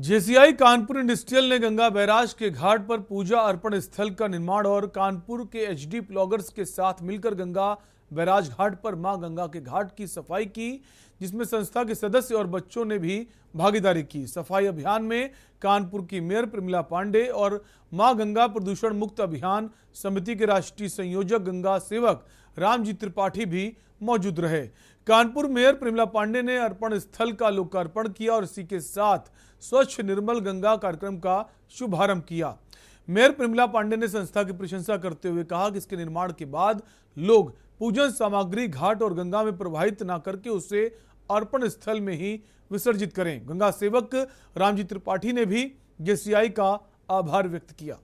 JCI Kanpur industrial ने Ganga barrage के घाट पर पूजा अर्पण स्थल का निर्माण और कानपुर के एचडी ब्लॉगर्स के साथ मिलकर गंगा बैराज घाट पर मां गंगा के घाट की सफाई की, जिसमें संस्था के सदस्य और बच्चों ने भी भागीदारी की। सफाई अभियान में कानपुर की मेयर प्रमिला पांडे और मां गंगा प्रदूषण मुक्त अभियान समिति के राष्ट्रीय संयोजक गंगा सेवक रामजी त्रिपाठी भी मौजूद रहे। कानपुर मेयर प्रमिला पांडे ने अर्पण स्थल का लोकार्पण किया और इसी के साथ स्वच्छ निर्मल गंगा कार्यक्रम का शुभारंभ किया। मेयर प्रमिला पांडे ने संस्था की प्रशंसा करते हुए कहा कि इसके निर्माण के बाद लोग पूजन सामग्री घाट और गंगा में प्रवाहित न करके उसे अर्पण स्थल में ही विसर्जित करें। गंगा सेवक रामजी त्रिपाठी ने भी जेसीआई का आभार व्यक्त किया।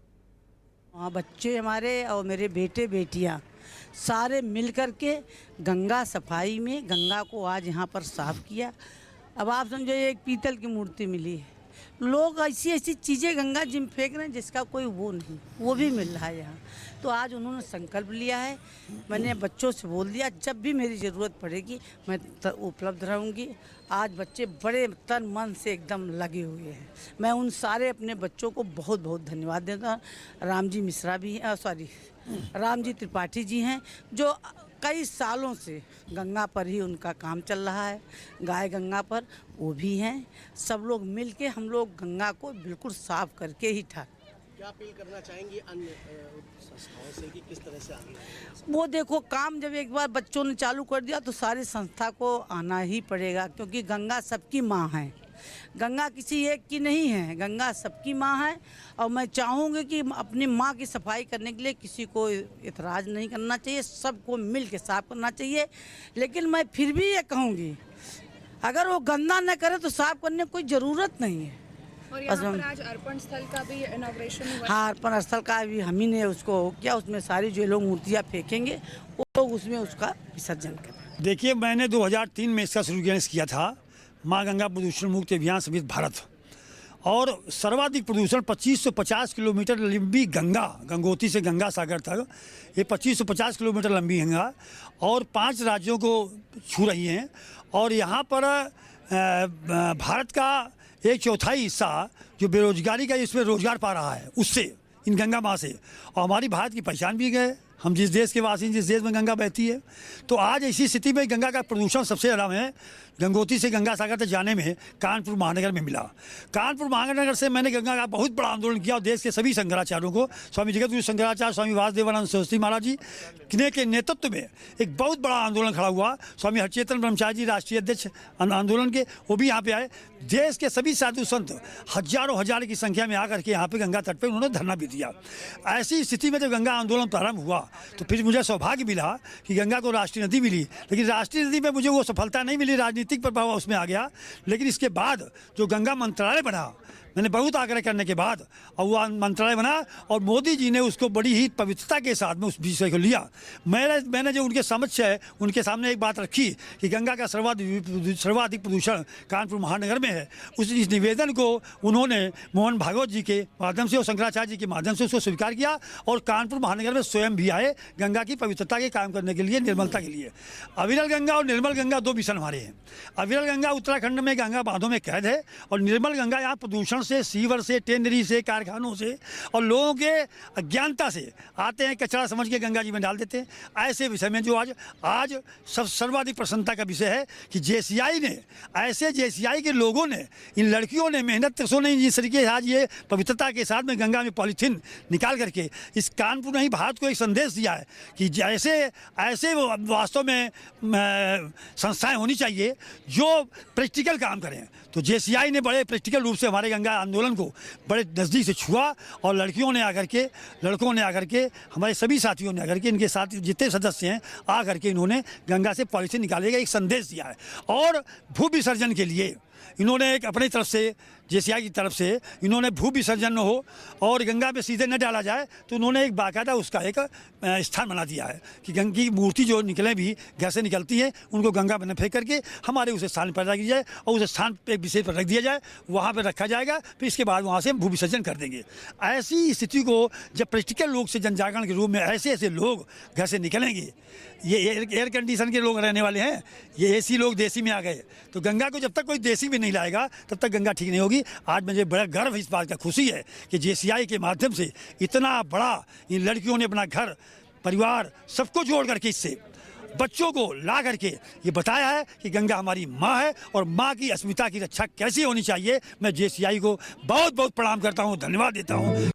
वहाँ बच्चे हमारे और मेरे बेटे बेटियाँ सारे मिल कर के गंगा सफाई में गंगा को आज यहाँ पर साफ किया। अब आप समझो एक पीतल की मूर्ति मिली है, लोग ऐसी ऐसी चीज़ें गंगा जी में फेंक रहे हैं जिसका कोई वो नहीं, वो भी मिल रहा है यहाँ। तो आज उन्होंने संकल्प लिया है, मैंने बच्चों से बोल दिया जब भी मेरी ज़रूरत पड़ेगी मैं उपलब्ध रहूँगी। आज बच्चे बड़े तन मन से एकदम लगे हुए हैं। मैं उन सारे अपने बच्चों को बहुत बहुत धन्यवाद देता हूँ। रामजी मिश्रा भी रामजी त्रिपाठी जी हैं जो कई सालों से गंगा पर ही उनका काम चल रहा है, गाय गंगा पर वो भी हैं। सब लोग मिल के हम लोग गंगा को बिल्कुल साफ करके ही ठाक। क्या अपील करना चाहेंगी अन्य संस्थाओं से कि किस तरह से आगे? वो देखो काम जब एक बार बच्चों ने चालू कर दिया तो सारी संस्था को आना ही पड़ेगा, क्योंकि गंगा सबकी माँ है। गंगा किसी एक की नहीं है, गंगा सबकी माँ है। और मैं चाहूँगी कि अपनी माँ की सफाई करने के लिए किसी को इतराज़ नहीं करना चाहिए, सबको मिल के साफ करना चाहिए। लेकिन मैं फिर भी ये कहूँगी अगर वो गंदा न करे तो साफ करने की कोई ज़रूरत नहीं है। और यहाँ पर आज अर्पण स्थल का भी इनॉग्रेशन हुआ। हाँ, अर्पण स्थल का भी हम ही ने उसको किया। उसमें सारी जो लोग मूर्तियाँ फेंकेंगे वो लोग उसमें उसका विसर्जन करें। देखिए, मैंने 2003 में इसका शुरू किया था, माँ गंगा प्रदूषण मुक्त अभियान समित भारत। और सर्वाधिक प्रदूषण 2550 किलोमीटर लंबी गंगा, गंगोत्री से गंगा सागर तक ये 2550 किलोमीटर लंबी गंगा और 5 राज्यों को छू रही हैं। और यहाँ पर भारत का 1/4 हिस्सा जो बेरोजगारी का इसमें रोजगार पा रहा है उससे, इन गंगा माँ से। और हमारी भारत की पहचान भी गए, हम जिस देश के वासी, जिस देश में गंगा बहती है। तो आज ऐसी स्थिति में गंगा का प्रदूषण सबसे ज़्यादा है गंगोत्री से गंगा सागर तक जाने में कानपुर महानगर में मिला। कानपुर महानगर से मैंने गंगा का बहुत बड़ा आंदोलन किया और देश के सभी शंकराचार्यों को, स्वामी जगतगुरु शंकराचार्य, स्वामी वासुदेवानंद सरस्वती महाराज जी के नेतृत्व में एक बहुत बड़ा आंदोलन खड़ा हुआ। स्वामी हरचेतन ब्रह्मचारी जी राष्ट्रीय अध्यक्ष आंदोलन के, वो भी यहाँ पे आए। देश के सभी साधु संत हजारों हजार की संख्या में आकर के यहाँ पे गंगा तट पर उन्होंने धरना भी दिया। ऐसी स्थिति में जब गंगा आंदोलन प्रारंभ हुआ तो फिर मुझे सौभाग्य मिला कि गंगा को राष्ट्रीय नदी मिली। लेकिन राष्ट्रीय नदी में मुझे वो सफलता नहीं मिली, राजनीतिक प्रभाव उसमें आ गया। लेकिन इसके बाद जो गंगा मंत्रालय बना, मैंने बहुत आग्रह करने के बाद और वो मंत्रालय बना और मोदी जी ने उसको बड़ी ही पवित्रता के साथ में उस विषय को लिया। मैंने जो उनके समक्ष है उनके सामने एक बात रखी कि गंगा का सर्वाधिक प्रदूषण कानपुर महानगर में है। इस निवेदन को उन्होंने मोहन भागवत जी के माध्यम से और शंकराचार्य जी के माध्यम से उसको स्वीकार किया और कानपुर महानगर में स्वयं भी आए गंगा की पवित्रता के काम करने के लिए, निर्मलता के लिए। अविरल गंगा और निर्मल गंगा 2 मिशन हमारे हैं। अविरल गंगा उत्तराखंड में गंगा बांधों में कैद है और निर्मल गंगा यहाँ प्रदूषण से, सीवर से, टेनरी से, कारखानों से और लोगों के अज्ञानता से आते हैं, कचरा समझ के गंगा जी में डाल देते हैं। ऐसे विषय में जो आज सर्वाधिक प्रसन्नता का विषय है कि जेसीआई ने, ऐसे जेसीआई के लोगों ने, इन लड़कियों ने मेहनत ने जिस तरीके से आज ये पवित्रता के साथ में गंगा में पॉलीथीन निकाल करके इस कानपुर नहीं भारत को एक संदेश दिया है कि जैसे ऐसे वास्तव में संस्थाएं होनी चाहिए जो प्रैक्टिकल काम करें। तो जेसीआई ने बड़े प्रैक्टिकल रूप से हमारे गंगा आंदोलन को बड़े नज़दीक से छुआ और लड़कों ने आकर के, हमारे सभी साथियों ने आकर के, इनके साथ जितने सदस्य हैं आकर के इन्होंने गंगा से पॉलिथीन निकालने का एक संदेश दिया है। और भू विसर्जन के लिए इन्होंने एक अपनी तरफ से, जेसीआई की तरफ से इन्होंने भू विसर्जन न हो और गंगा में सीधे न डाला जाए तो उन्होंने एक बाकायदा उसका एक स्थान बना दिया है कि गंगा की मूर्ति जो निकले भी घर से निकलती है उनको गंगा में फेंक करके हमारे उस स्थान पर रख दिया जाए और उस स्थान पर एक विशेष पर रख दिया जाए, वहाँ पर रखा जाएगा। फिर इसके बाद वहाँ से भू विसर्जन कर देंगे। ऐसी स्थिति को जब प्रैक्टिकल रूप से जनजागरण के रूप में ऐसे लोग घर से निकलेंगे, ये एयर कंडीशन के लोग रहने वाले हैं, ये एसी लोग देसी में आ गए, तो गंगा को जब तक कोई देसी क्रॉसिंग में नहीं लाएगा तब तक गंगा ठीक नहीं होगी। आज मुझे बड़ा गर्व इस बात का, खुशी है कि JCI के माध्यम से इतना बड़ा इन लड़कियों ने अपना घर परिवार सबको जोड़ करके इससे बच्चों को ला करके ये बताया है कि गंगा हमारी माँ है और माँ की अस्मिता की रक्षा कैसे होनी चाहिए। मैं JCI को बहुत बहुत प्रणाम करता हूँ, धन्यवाद देता हूँ।